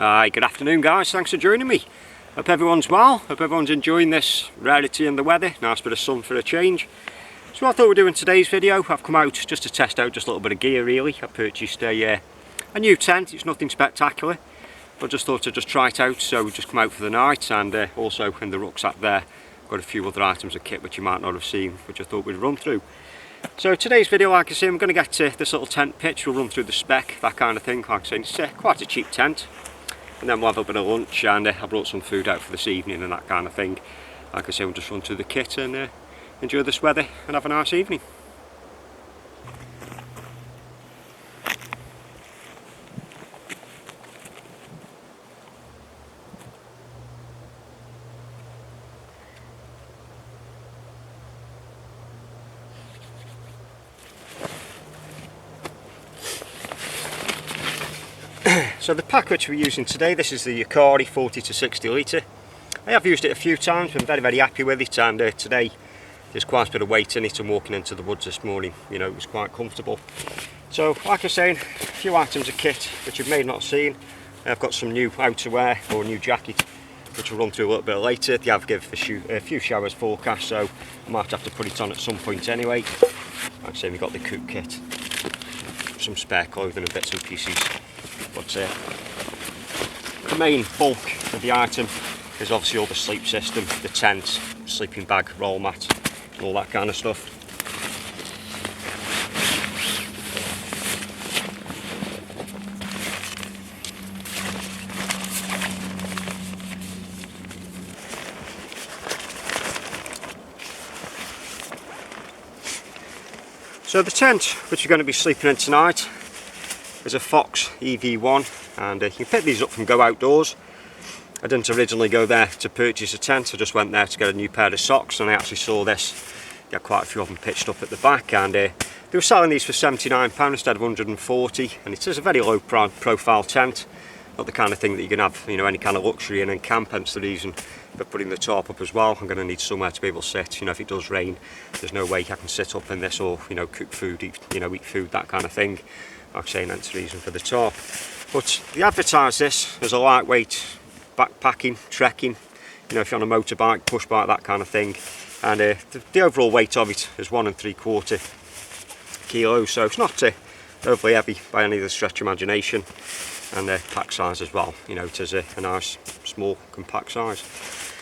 Good afternoon guys, thanks for joining me. Hope everyone's well, hope everyone's enjoying this rarity in the weather, nice bit of sun for a change. So what I thought we'd do in today's video, I've come out just to test out just a little bit of gear really. I purchased a new tent, it's nothing spectacular, but just thought I'd just try it out, so we've just come out for the night. And also in the rucksack there, got a few other items of kit which you might not have seen, which I thought we'd run through. So today's video, like I say, I'm going to get this little tent pitch, we'll run through the spec, that kind of thing. Like I say, it's quite a cheap tent. And then we'll have a bit of lunch, and I brought some food out for this evening and that kind of thing. Like I say, we'll just run through the kit and enjoy this weather and have a nice evening. So the pack which we're using today, this is the Yukari 40 to 60 litre. I have used it a few times, been very happy with it, and today there's quite a bit of weight in it, and walking into the woods this morning, you know, it was quite comfortable. So like I was saying, a few items of kit which you may not have seen. I've got some new outerwear or a new jacket which we'll run through a little bit later. The Avgive a few showers forecast, so I might have to put it on at some point anyway. Like I say, we've got the cook kit, some spare clothing and bits and pieces. But the main bulk of the item is obviously all the sleep system, the tent, sleeping bag, roll mat, and all that kind of stuff. So the tent which you're going to be sleeping in tonight is a Fox EV1, and you can pick these up from Go Outdoors. I didn't originally go there to purchase a tent, I just went there to get a new pair of socks, and I actually saw this. They had quite a few of them pitched up at the back, and they were selling these for £79 instead of £140, and it is a very low profile tent, not the kind of thing that you can have, you know, any kind of luxury in and camp. Hence the reason for putting the tarp up as well. I'm going to need somewhere to be able to sit, you know, if it does rain, there's no way I can sit up in this, or, you know, cook food, eat food, that kind of thing. Like I say, that's the reason for the tarp. But they advertise this as a lightweight backpacking, trekking, you know, if you're on a motorbike, push bike, that kind of thing. And the overall weight of it is 1 3/4 kilos, so it's not overly heavy by any of the stretch of imagination. And the pack size as well, you know, it is a nice, small, compact size.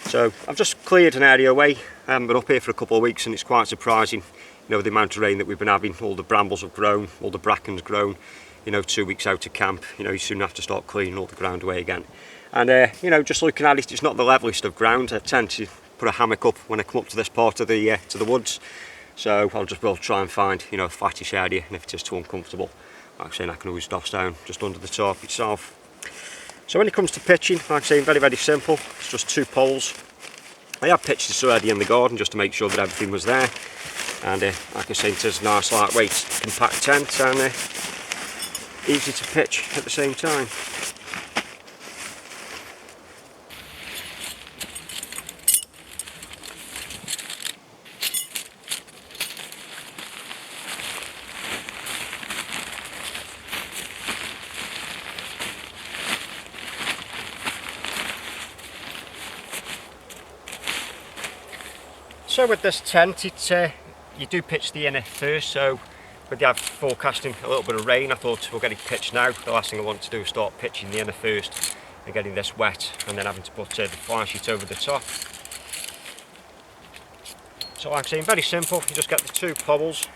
So I've just cleared an area away. I haven't been up here for a couple of weeks, and it's quite surprising, you know, the amount of rain that we've been having. All the brambles have grown, all the bracken's grown. You know, 2 weeks out of camp, you know, you soon have to start cleaning all the ground away again. And you know, just looking at it, it's not the levelest of ground. I tend to put a hammock up when I come up to this part of the woods. So I'll just try and find, you know, a flattish area, and if it is too uncomfortable, like I say, I can always doss down just under the tarp itself. So when it comes to pitching, like I say, very simple. It's just 2 poles. I have pitched this already in the garden just to make sure that everything was there. And like I say, it is a nice lightweight compact tent, and easy to pitch at the same time. So with this tent, you do pitch the inner first. So with the forecasting a little bit of rain, I thought we'll get it pitched now. The last thing I want to do is start pitching the inner first and getting this wet, and then having to put the fly sheet over the top. So like I say, very simple. You just get the 2 poles,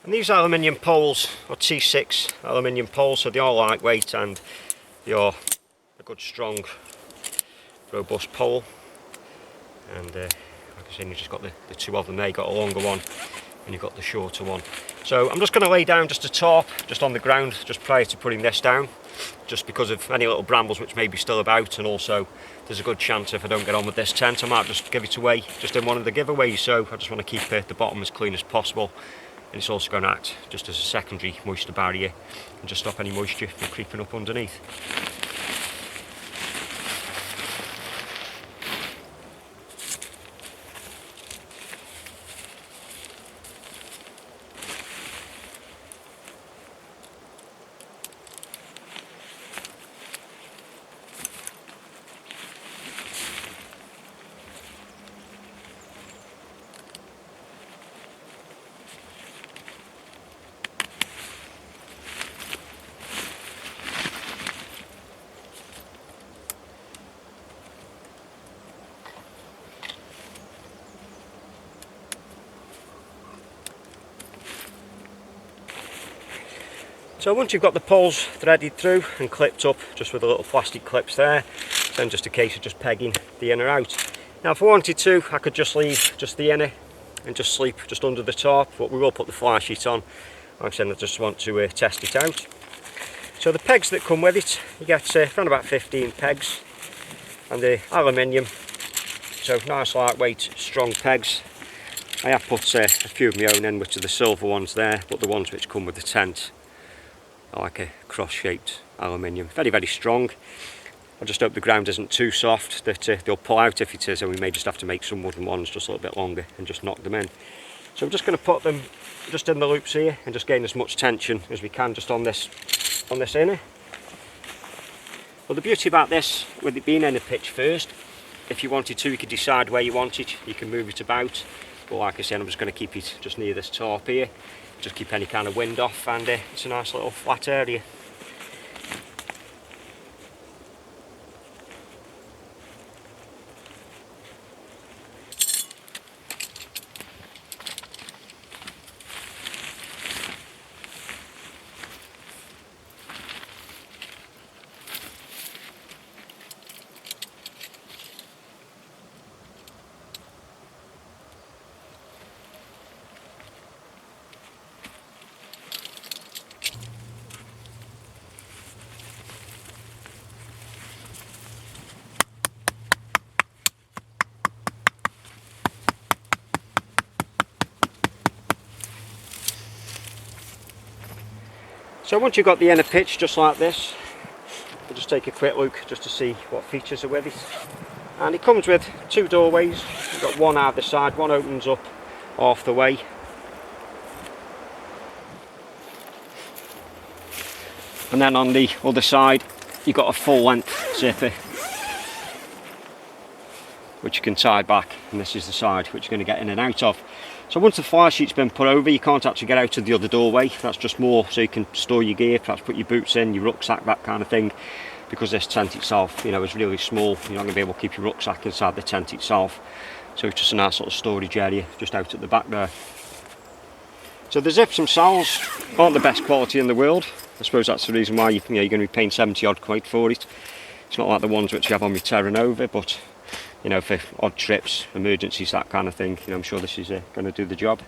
and these aluminium poles are T6 aluminium poles, so they are lightweight and they are a good strong robust pole. And like I said, you've just got the 2 of them there. You've got a longer one and you've got the shorter one. So I'm just going to lay down just a tarp just on the ground just prior to putting this down, just because of any little brambles which may be still about, and also there's a good chance if I don't get on with this tent, I might just give it away just in one of the giveaways. So I just want to keep the bottom as clean as possible, and it's also going to act just as a secondary moisture barrier and just stop any moisture from creeping up underneath. So once you've got the poles threaded through and clipped up just with the little plastic clips there, then just a case of just pegging the inner out. Now if I wanted to, I could just leave just the inner and just sleep just under the top, but we will put the fly sheet on. Like I said, I just want to test it out. So the pegs that come with it, you get around about 15 pegs, and the aluminium, so nice lightweight strong pegs. I have put a few of my own in, which are the silver ones there, but the ones which come with the tent are like a cross-shaped aluminium, very very strong. I just hope the ground isn't too soft that they'll pull out. If it is, then we may just have to make some wooden ones just a little bit longer and just knock them in. So I'm just going to put them just in the loops here and just gain as much tension as we can just on this inner. Well, the beauty about this, with it being in a pitch first, if you wanted to, you could decide where you want it, you can move it about. But like I said, I'm just going to keep it just near this top here, just keep any kind of wind off, and it's a nice little flat area. So once you've got the inner pitch just like this, we'll just take a quick look just to see what features are with it. And it comes with two doorways. You've got one either side, one opens up half the way. And then on the other side, you've got a full length zipper, which you can tie back, and this is the side which you're going to get in and out of. So once the fly sheet's been put over, you can't actually get out of the other doorway. That's just more so you can store your gear, perhaps put your boots in, your rucksack, that kind of thing. Because this tent itself, you know, is really small, you're not going to be able to keep your rucksack inside the tent itself. So it's just a nice little storage area just out at the back there. So the zips themselves aren't the best quality in the world. I suppose that's the reason why you're going to be paying 70 odd quid for it. It's not like the ones which you have on your Terra Nova, but you know, for odd trips, emergencies, that kind of thing, you know, I'm sure this is going to do the job.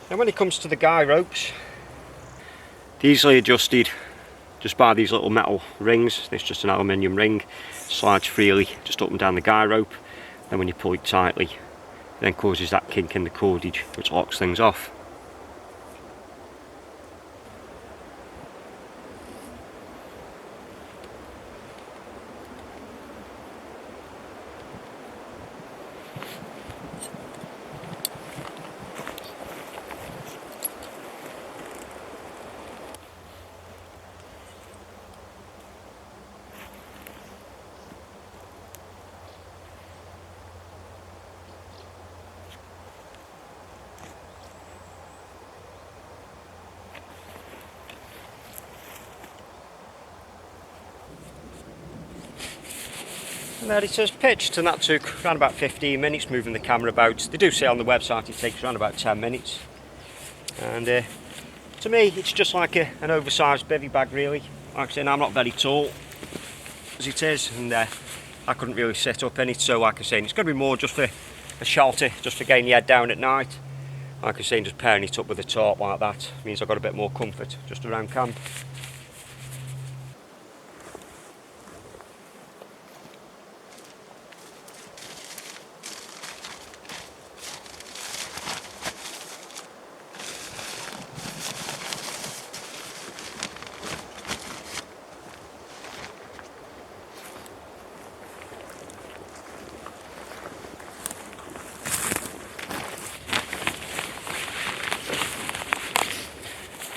And when it comes to the guy ropes, they're easily adjusted just by these little metal rings. It's just an aluminium ring, slides freely just up and down the guy rope. Then when you pull it tightly, it then causes that kink in the cordage which locks things off. And there it is pitched, and that took around about 15 minutes moving the camera about. They do say on the website it takes around about 10 minutes. And to me it's just like an oversized bivvy bag really. Like I said, I'm not very tall as it is, and I couldn't really sit up in it, so like I say, it's going to be more just for a shelter, just for getting your head down at night. Like I say, just pairing it up with a tarp like that means I've got a bit more comfort just around camp.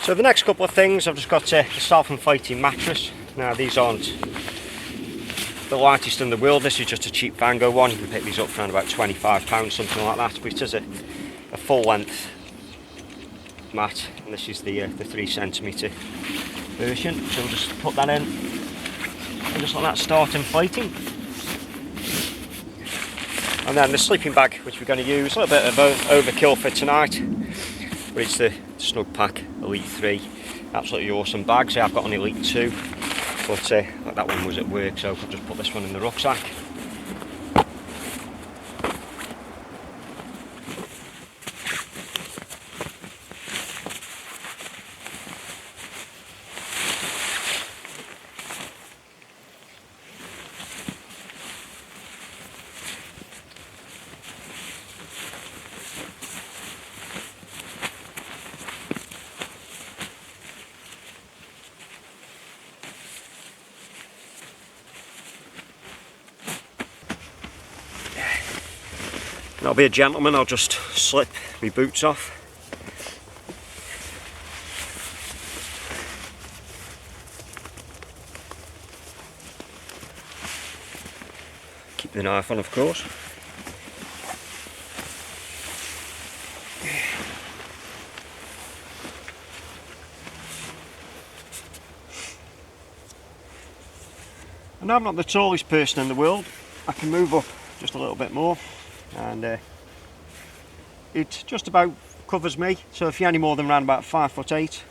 So the next couple of things, I've just got a self-inflating mattress. Now these aren't the lightest in the world, this is just a cheap Vango one. You can pick these up for around about £25, something like that, but it is a full length mat, and this is the 3cm version. So we'll just put that in and just let that start inflating. And then the sleeping bag, which we're going to use, a little bit of overkill for tonight, but it's the Snug Pack Elite 3. Absolutely awesome bags. I've got an Elite 2, but that one was at work, so I'll just put this one in the rucksack. And I'll be a gentleman, I'll just slip my boots off. Keep the knife on, of course. And I'm not the tallest person in the world. I can move up just a little bit more, and it just about covers me. So if you're any more than around about 5'8",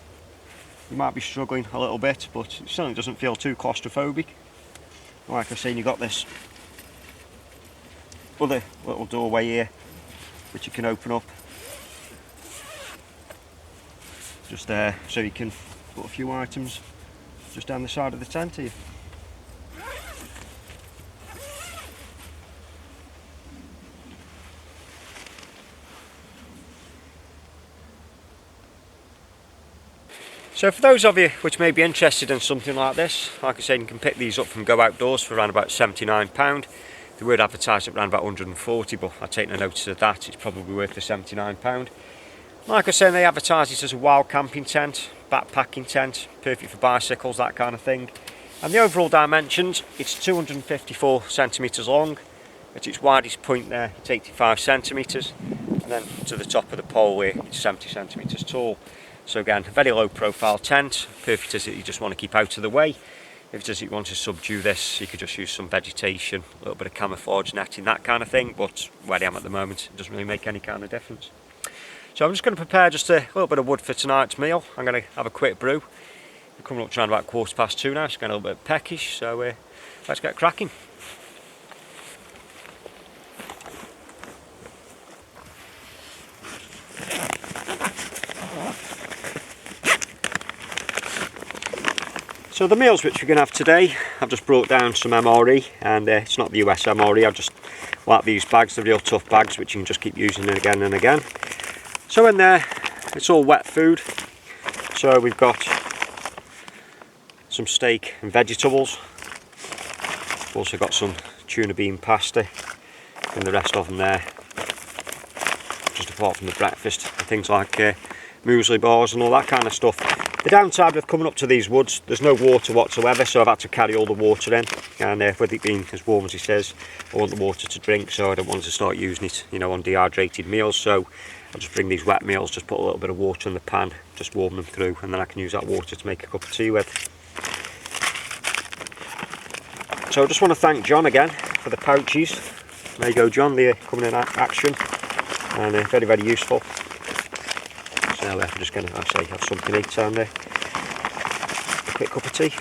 you might be struggling a little bit, but it certainly doesn't feel too claustrophobic. Like I say, you've got this other little doorway here which you can open up just there, so you can put a few items just down the side of the tent here. So for those of you which may be interested in something like this, like I said, you can pick these up from Go Outdoors for around about £79. They were advertised at around about £140, but I've taken a notice of that. It's probably worth the £79. Like I said, they advertise it as a wild camping tent, backpacking tent, perfect for bicycles, that kind of thing. And the overall dimensions, it's 254 centimetres long. At its widest point there, it's 85 centimetres. And then to the top of the pole here, it's 70 centimetres tall. So again, a very low profile tent, perfect as it you just want to keep out of the way. If it does you want to subdue this, you could just use some vegetation, a little bit of camouflage netting, that kind of thing, but where I am at the moment, it doesn't really make any kind of difference. So I'm just going to prepare just a little bit of wood for tonight's meal. I'm going to have a quick brew. We're coming up to around about 2:15 now, it's getting a little bit peckish, so let's get cracking. So the meals which we're going to have today, I've just brought down some MRE, and it's not the US MRE, I just like these bags, the real tough bags which you can just keep using again and again. So in there, it's all wet food. So we've got some steak and vegetables. We've also got some tuna bean pasta, and the rest of them there, just apart from the breakfast, things like muesli bars and all that kind of stuff. The downside with coming up to these woods, there's no water whatsoever, so I've had to carry all the water in, and with it being as warm as he says, I want the water to drink, so I don't want to start using it, you know, on dehydrated meals. So I'll just bring these wet meals, just put a little bit of water in the pan, just warm them through, and then I can use that water to make a cup of tea with. So I just want to thank John again for the pouches. There you go, John, they're coming in action, and very, very useful. So we're just going to, have something to eat and a quick cup of tea.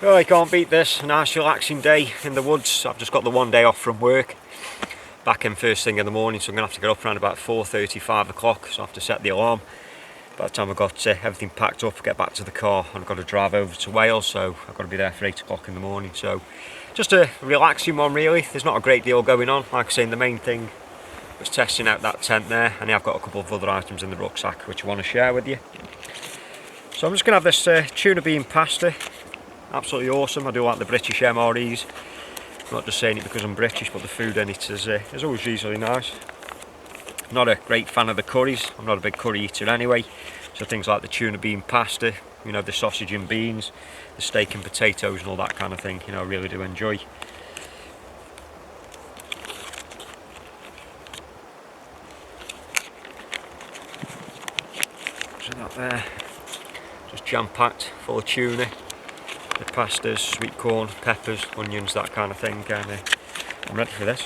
Oh, I can't beat this. A nice relaxing day in the woods. I've just got the one day off from work. Back in first thing in the morning, so I'm going to have to get up around about 4:30, 5 o'clock, so I have to set the alarm. By the time I've got everything packed up, get back to the car, and I've got to drive over to Wales, so I've got to be there for 8 o'clock in the morning. So just a relaxing one really. There's not a great deal going on. Like I say, the main thing was testing out that tent there, and I've got a couple of other items in the rucksack which I want to share with you. So I'm just going to have this tuna bean pasta. Absolutely awesome. I do like the British MREs. I'm not just saying it because I'm British, but the food in it is always reasonably nice. Not a great fan of the curries. I'm not a big curry eater anyway. So things like the tuna bean pasta, you know, the sausage and beans, the steak and potatoes and all that kind of thing, you know, I really do enjoy. So that there, just jam-packed, full of tuna, the pastas, sweet corn, peppers, onions, that kind of thing, and I'm ready for this.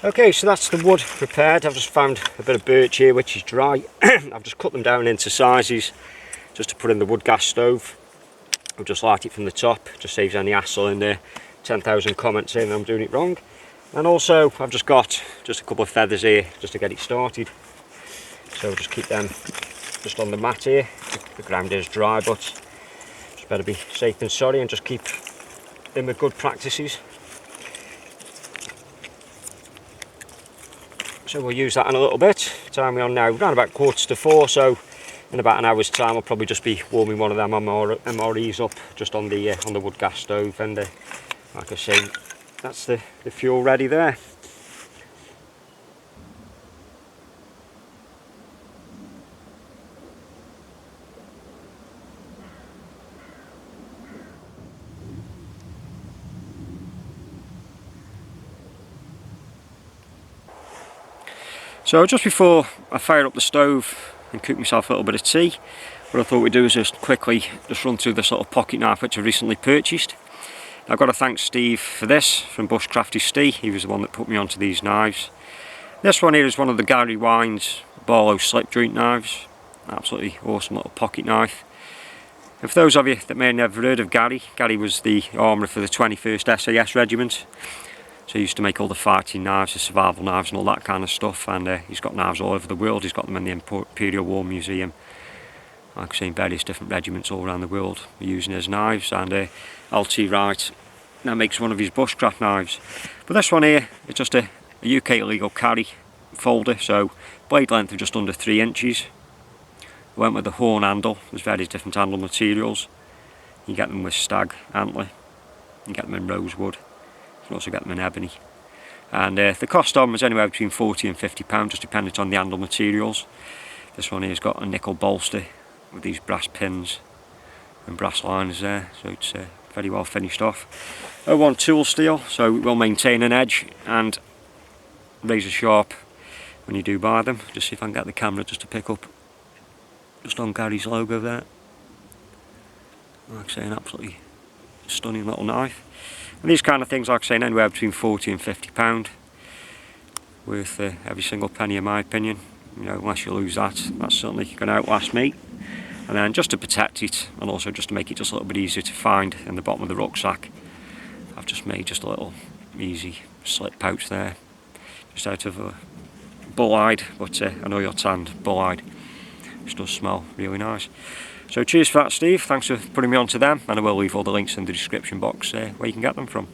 Okay, so that's the wood prepared. I've just found a bit of birch here which is dry. I've just cut them down into sizes just to put in the wood gas stove. I'll just light it from the top, just saves any hassle in there. 10,000 comments saying I'm doing it wrong. And also I've just got just a couple of feathers here just to get it started. So I'll just keep them just on the mat here. The ground is dry, but just better be safe than sorry and just keep in with good practices. So we'll use that in a little bit. Time we're on now, around about 4:45, so in about an hour's time I'll probably just be warming one of them MREs up just on the wood gas stove, and like I say, that's the fuel ready there. So just before I fire up the stove and cook myself a little bit of tea, what I thought we'd do is just quickly run through this little pocket knife which I recently purchased. I've got to thank Steve for this, from Bushcrafty Steve. He was the one that put me onto these knives. This one here is one of the Gary Wines Barlow slip joint knives. Absolutely awesome little pocket knife. And for those of you that may have never heard of Gary, Gary was the armourer for the 21st SAS Regiment. So he used to make all the fighting knives, the survival knives and all that kind of stuff, and he's got knives all over the world. He's got them in the Imperial War Museum. Like I say, in various different regiments all around the world are using his knives, and LT Wright now makes one of his bushcraft knives. But this one here is just a UK legal carry folder, so blade length of just under 3 inches. I went with the horn handle. There's various different handle materials. You get them with stag antler, you get them in rosewood, you can also get them in ebony. And the cost of them is anywhere between £40 and £50, just depending on the handle materials. This one here's got a nickel bolster with these brass pins and brass lines there, so it's very well finished off. 01 tool steel, so it will maintain an edge and razor sharp when you do buy them. Just see if I can get the camera just to pick up just on Gary's logo there. Like I say, an absolutely stunning little knife. And these kind of things, like I say, anywhere between £40 and £50, worth every single penny in my opinion. You know, unless you lose that, that's certainly going to outlast me. And then just to protect it, and also just to make it just a little bit easier to find in the bottom of the rucksack, I've just made just a little easy slip pouch there, just out of a bull-eyed, but I know you're tanned, bull-eyed. Which does smell really nice. So cheers for that, Steve. Thanks for putting me onto them, and I will leave all the links in the description box where you can get them from.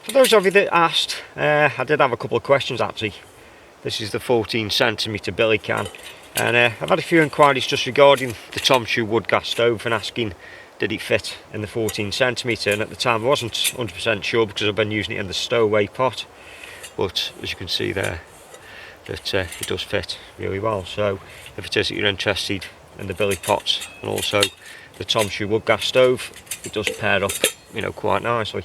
For those of you that asked, I did have a couple of questions actually. This is the 14cm billy can, and I've had a few inquiries just regarding the Tom Shoe wood gas stove and asking did it fit in the 14cm, and at the time I wasn't 100% sure because I've been using it in the stowaway pot, but as you can see there that it does fit really well. So if it is that you're interested in the billy pots and also the Tom Shoe wood gas stove, it does pair up, you know, quite nicely.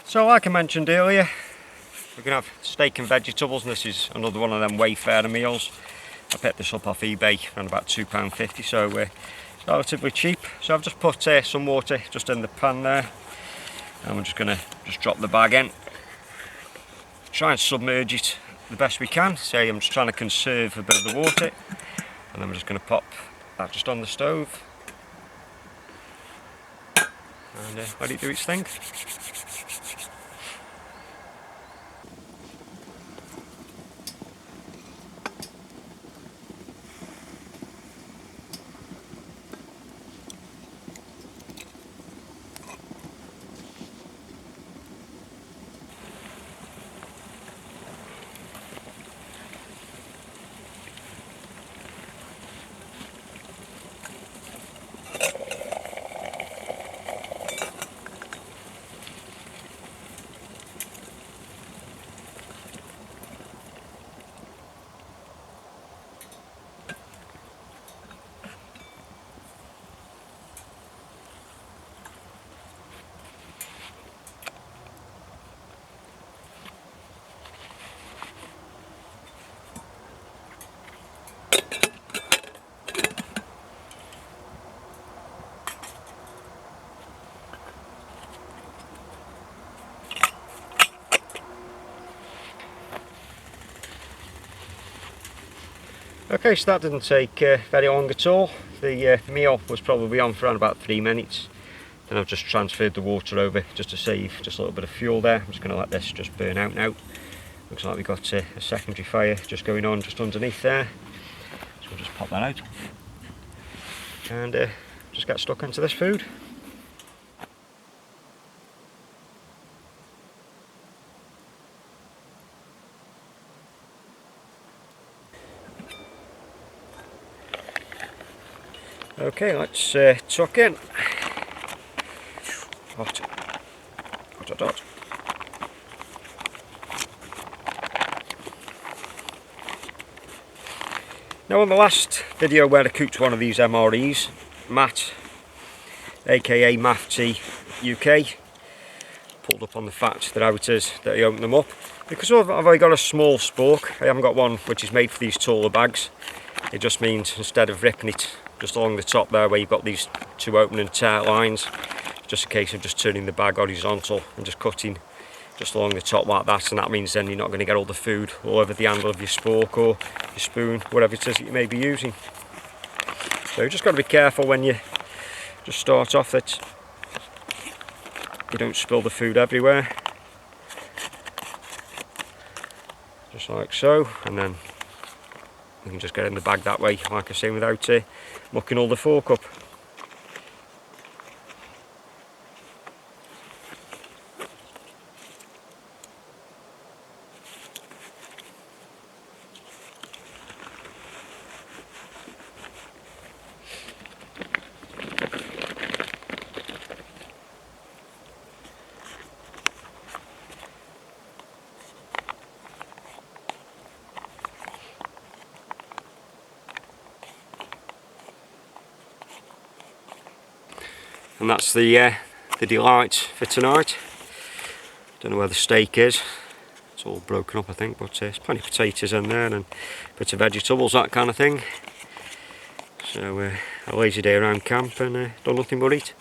So like I mentioned earlier, we're going to have steak and vegetables, and this is another one of them Wayfarer meals. I picked this up off eBay around about £2.50, so it's relatively cheap. So I've just put some water just in the pan there, and we're just going to drop the bag in. Try and submerge it the best we can. Say I'm just trying to conserve a bit of the water, and then we're just going to pop that just on the stove and let it do its thing. Okay, so that didn't take very long at all. The meal was probably on for around about 3 minutes. Then I've just transferred the water over just to save just a little bit of fuel there. I'm just going to let this just burn out now. Looks like we've got a secondary fire just going on just underneath there. So we'll just pop that out and just get stuck into this food. Okay, let's tuck in. Hot, hot, hot, hot. Now, on the last video where I cooked one of these MREs, Matt, aka Mafty UK, pulled up on the fact that how it is that he opened them up. Because I've only got a small spork, I haven't got one which is made for these taller bags. It just means instead of ripping it just along the top there where you've got these two open and tear lines, just a case of just turning the bag horizontal and just cutting just along the top like that, and that means then you're not going to get all the food all over the handle of your spork or your spoon, whatever it is that you may be using. So you just got to be careful when you just start off that you don't spill the food everywhere. Just like so, and then you can just get in the bag that way, like I say, without mucking all the fork up. And that's the delight for tonight. Don't know where the steak is. It's all broken up, I think, but there's plenty of potatoes in there and a bit of vegetables, that kind of thing. So a lazy day around camp and done nothing but eat.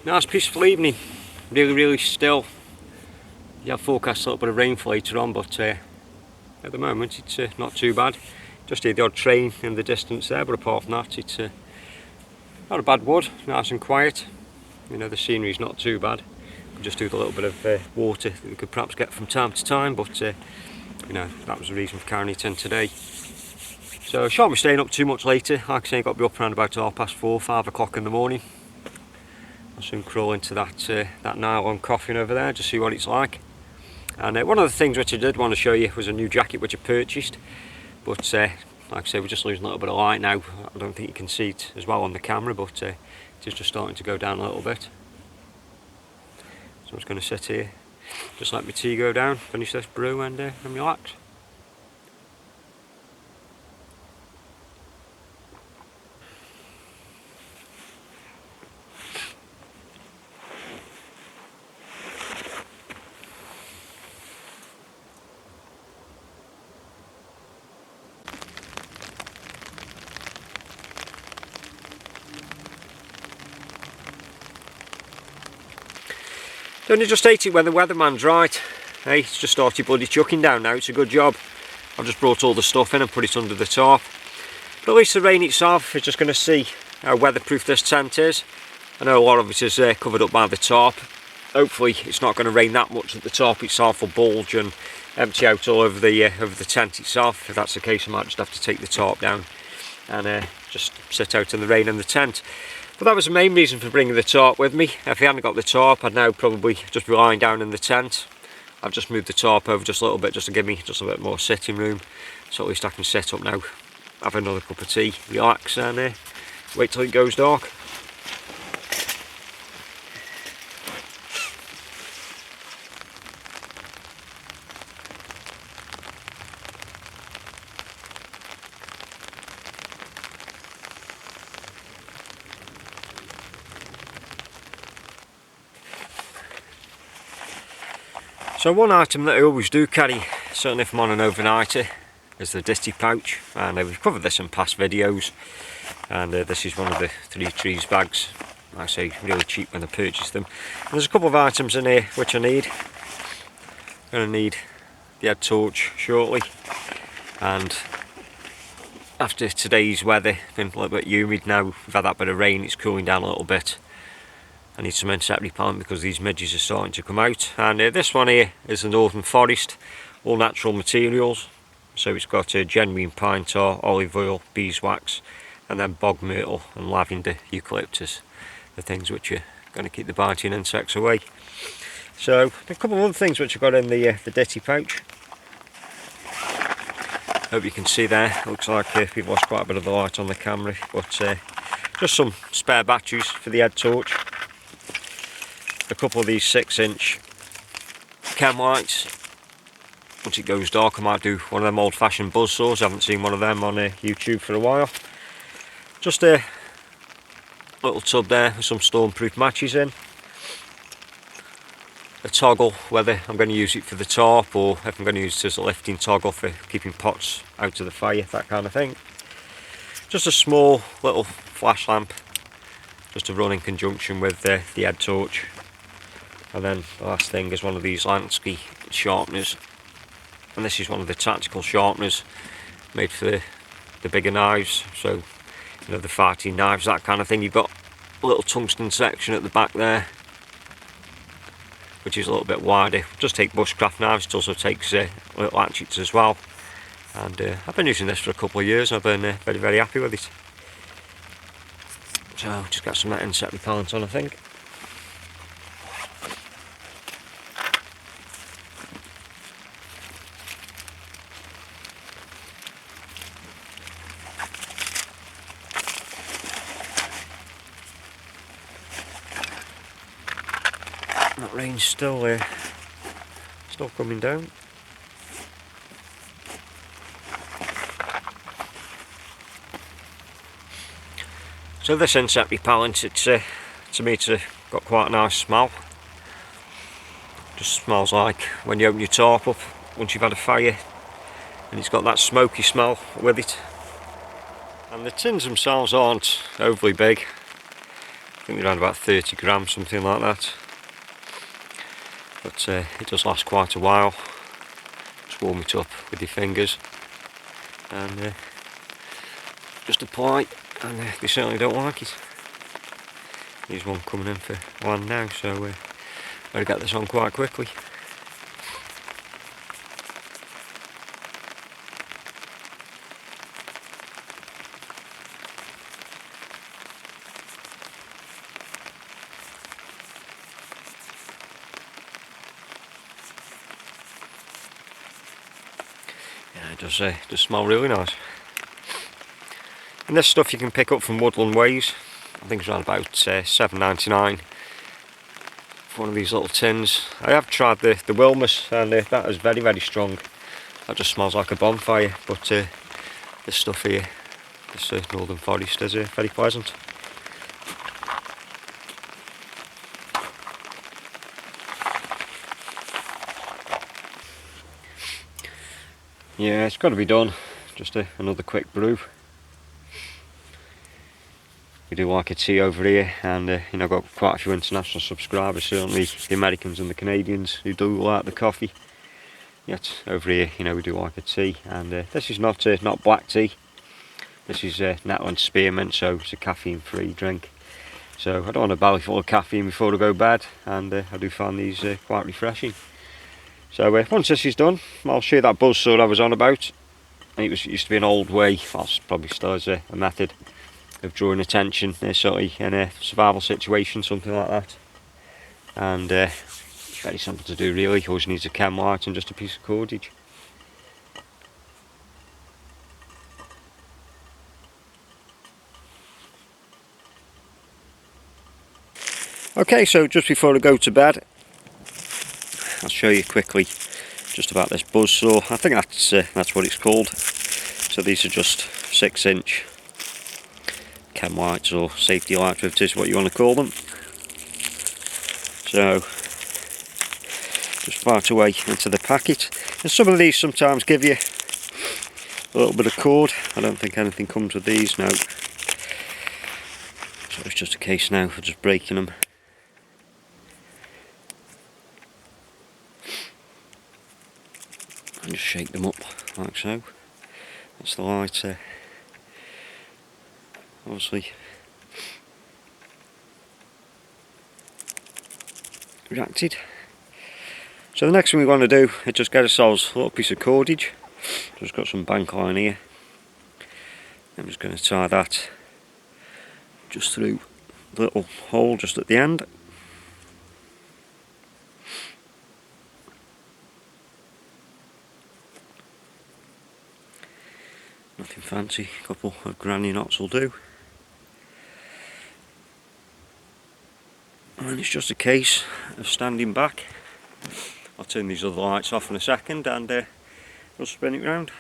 Nice peaceful evening, really still. You have forecast a little bit of rain for later on, but at the moment it's not too bad. Just hear the odd train in the distance there, but apart from that it's not a bad wood, nice and quiet. You know, the scenery's not too bad. We just do the little bit of water that we could perhaps get from time to time, but you know, that was the reason for carrying it in today. So shan't be staying up too much later. Like I say, I've got to be up around about 4:30, 5 o'clock in the morning. I'll soon crawl into that nylon coffin over there to see what it's like. And one of the things which I did want to show you was a new jacket which I purchased, but like I say, we're just losing a little bit of light now. I don't think you can see it as well on the camera, but it is just starting to go down a little bit. So I'm just going to sit here, just let my tea go down, finish this brew and relax. Don't you just hate it when the weatherman's right? Hey, it's just started bloody chucking down now, it's a good job. I've just brought all the stuff in and put it under the tarp. But at least the rain itself is just going to see how weatherproof this tent is. I know a lot of it is covered up by the tarp. Hopefully it's not going to rain that much that the tarp itself will bulge and empty out all over the tent itself. If that's the case, I might just have to take the tarp down and just sit out in the rain in the tent. But that was the main reason for bringing the tarp with me. If I hadn't got the tarp, I'd now probably just be lying down in the tent. I've just moved the tarp over just a little bit just to give me just a bit more sitting room, so at least I can sit up now, have another cup of tea, relax and wait till it goes dark. So one item that I always do carry, certainly if I'm on an overnighter, is the ditty pouch, and we've covered this in past videos, and this is one of the 3 trees bags. I say really cheap when I purchase them. And there's a couple of items in here which I need. I'm going to need the head torch shortly, and after today's weather, been a little bit humid now, we've had that bit of rain, it's cooling down a little bit. I need some insect repellent because these midges are starting to come out. And this one here is the Northern Forest, all natural materials. So it's got genuine pine tar, olive oil, beeswax, and then bog myrtle and lavender, eucalyptus, the things which are going to keep the biting insects away. So a couple of other things which I've got in the ditty pouch. Hope you can see there. Looks like we've lost quite a bit of the light on the camera, but just some spare batteries for the head torch. A couple of these 6-inch cam lights. Once it goes dark, I might do one of them old-fashioned buzz saws. I haven't seen one of them on YouTube for a while. Just a little tub there with some stormproof matches in. A toggle, whether I'm going to use it for the tarp or if I'm going to use it as a lifting toggle for keeping pots out of the fire, that kind of thing. Just a small little flash lamp, just to run in conjunction with the head torch. And then the last thing is one of these Lansky sharpeners, and this is one of the tactical sharpeners made for the bigger knives, so you know, the fighting knives, that kind of thing. You've got a little tungsten section at the back there which is a little bit wider. It does take bushcraft knives, it also takes little hatchets as well, and I've been using this for a couple of years and I've been very happy with it. So just got some insect repellent on, I think. That rain's still coming down. So this insect repellent, it's to me it's got quite a nice smell. Just smells like when you open your tarp up once you've had a fire, and it's got that smoky smell with it. And the tins themselves aren't overly big. I think they're around about 30 grams, something like that. But it does last quite a while. Just warm it up with your fingers and just apply, and they certainly don't like it. There's one coming in for land now, so better get this on quite quickly. Yeah, it does smell really nice. And this stuff you can pick up from Woodland Ways. I think it's around about $7.99 for one of these little tins. I have tried the Wilmus, and that is very strong. That just smells like a bonfire, but this stuff here, this Northern Forest, is very pleasant. Yeah, it's got to be done. Just another quick brew. We do like a tea over here, and you know, I've got quite a few international subscribers, certainly the Americans and the Canadians, who do like the coffee. Yet over here, you know, we do like a tea, and this is not black tea. This is Netherland spearmint, so it's a caffeine-free drink. So I don't want a belly full of caffeine before I go to bed, and I do find these quite refreshing. So once this is done, I'll show you that buzzsaw I was on about. And it used to be an old way, well, probably still is a method of drawing attention, sort of in a survival situation, something like that. And it's very simple to do really. Always needs a chem light and just a piece of cordage. Okay, so just before I go to bed, I'll show you quickly just about this buzzsaw. I think that's what it's called. So these are just 6-inch chem lights, or safety lights, if it is what you want to call them. So just right away into the packet. And some of these sometimes give you a little bit of cord. I don't think anything comes with these, no. So it's just a case now for just breaking them. And just shake them up like so. That's the lighter. Obviously reacted. So the next thing we want to do is just get ourselves a little piece of cordage. Just got some bank line here. I'm just going to tie that just through the little hole just at the end. Nothing fancy, a couple of granny knots will do. And it's just a case of standing back. I'll turn these other lights off in a second and we'll spin it round.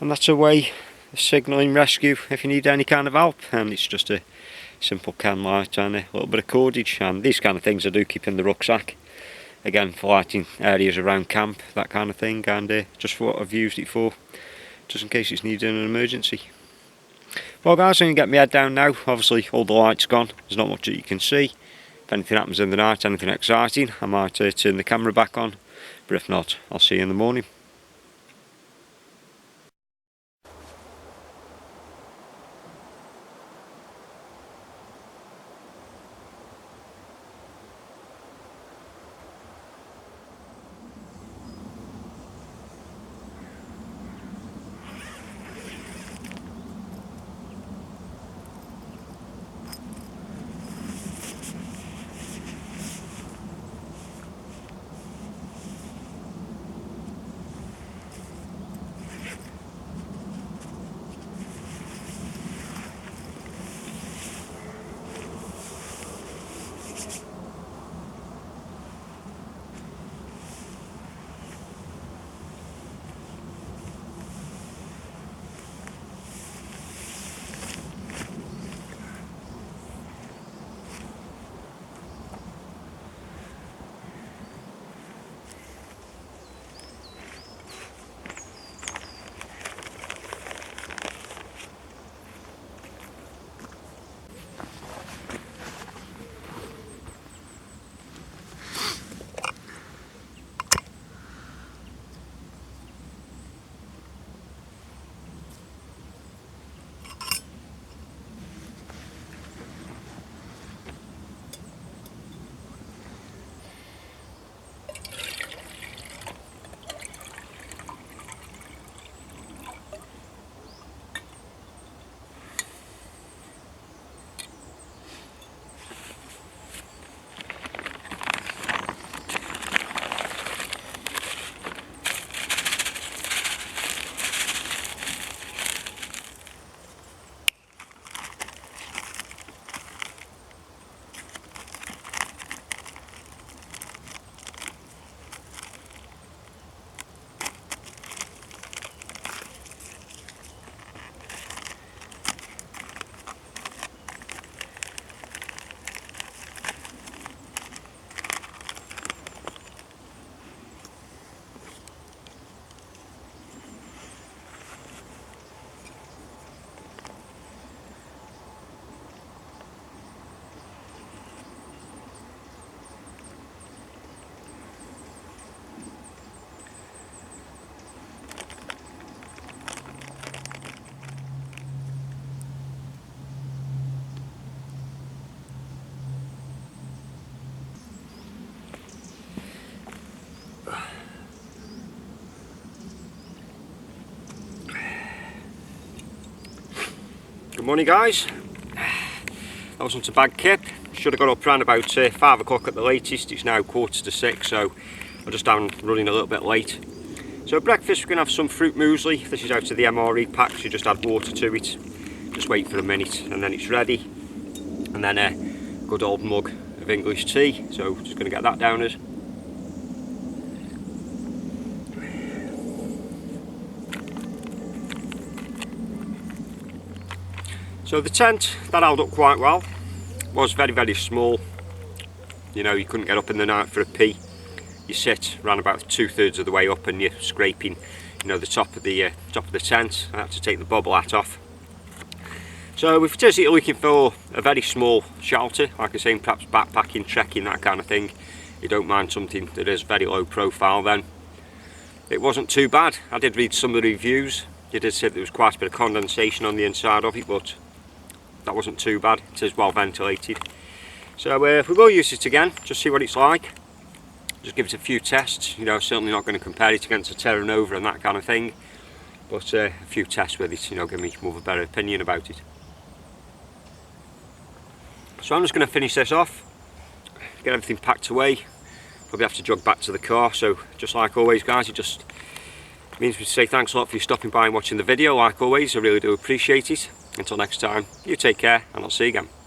And that's a way of signalling rescue if you need any kind of help, and it's just a simple can light and a little bit of cordage. And these kind of things I do keep in the rucksack, again for lighting areas around camp, that kind of thing, and just for what I've used it for, just in case it's needed in an emergency. Well guys, I'm going to get my head down now. Obviously all the lights gone, there's not much that you can see. If anything happens in the night, anything exciting, I might turn the camera back on, but if not, I'll see you in the morning. Morning guys, that wasn't a bad kip. Should have got up around about 5 o'clock at the latest. It's now 5:45, so I'm just down running a little bit late. So breakfast, we're going to have some fruit muesli. This is out of the MRE pack, so you just add water to it. Just wait for a minute and then it's ready. And then a good old mug of English tea, so just going to get that down as. So the tent, that held up quite well. Was very, very small. You know, you couldn't get up in the night for a pee. You sit around about 2/3 of the way up and you're scraping, you know, the top of the tent. I had to take the bobble hat off. So if you're looking for a very small shelter, like I say, perhaps backpacking, trekking, that kind of thing, you don't mind something that is very low profile, then it wasn't too bad. I did read some of the reviews. They did say there was quite a bit of condensation on the inside of it, but that wasn't too bad. It is well ventilated. So we will use it again, just see what it's like. Just give it a few tests, you know, certainly not going to compare it against a Terra Nova and that kind of thing, but a few tests with it, you know, give me more of a better opinion about it. So I'm just going to finish this off, get everything packed away, probably have to jog back to the car. So just like always guys, it just means me to say thanks a lot for you stopping by and watching the video. Like always, I really do appreciate it. Until next time, you take care and I'll see you again.